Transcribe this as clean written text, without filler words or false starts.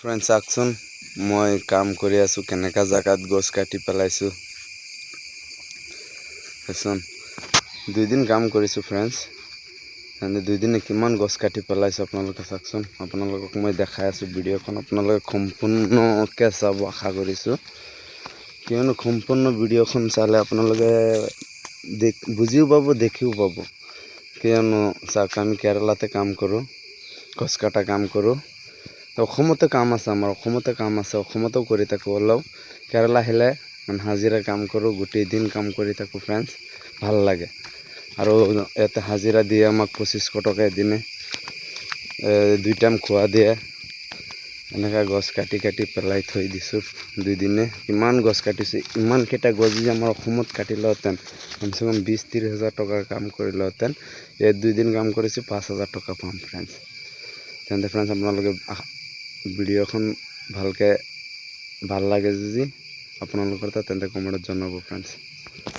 Friends চাওকচোন মই কাম কৰি আছোঁ কেনেকা জাগাত গছ কাটি পেলাইছোঁ চাওকচোন 2 দিন কাম কৰিছোঁ ফ্ৰেণ্ডছ এনে 2 দিনে কিমান গছ কাটি পেলাইছোঁ আপোনালোকে চাওকচোন আপোনালোকক মই দেখাই আছোঁ ভিডিঅ'খন আপোনালোকে সম্পূৰ্ণকৈ চাব আশা কৰিছোঁ কিয়নো সম্পূৰ্ণ ভিডিঅ'খন চালে আপোনালোকে বুজিও পাব দেখিও পাব কিয়নো চাওক আমি কেৰালাতে কাম কৰোঁ গছ কাটা কাম কৰোঁ অসমতে কাম আছে আমাৰ অসমতেও কৰি থাকোঁ অলপ কেৰালা আহিলে হাজিৰা কাম কৰোঁ গোটেই দিন কাম কৰি থাকোঁ ফ্ৰেণ্ডছ ভাল লাগে আৰু ইয়াতে হাজিৰা দিয়ে আমাক 2500 টকা দিনে 2 টাইম খোৱা দিয়ে এনেকা গছ কাটি পেলাই থৈ দিছোঁ 2 দিনে কিমান গছ কাটিছে ইমান কেইটা গছ যদি আমাৰ অসমত কাটিলহেঁতেন কমসে কম 20-30 হাজাৰ টকাৰ কাম কৰিলহেঁতেন এই 2 দিন কাম কৰিছোঁ 5000 টকা পাম ফ্ৰেণ্ডছ তেন্তে ফ্ৰেণ্ডছ আপোনালোকে ভিডিঅ'খন ভালকৈ ভাল লাগে যদি আপোনালোকৰ তাত তেন্তে কমেণ্টত জনাব ফ্ৰেণ্ডছ।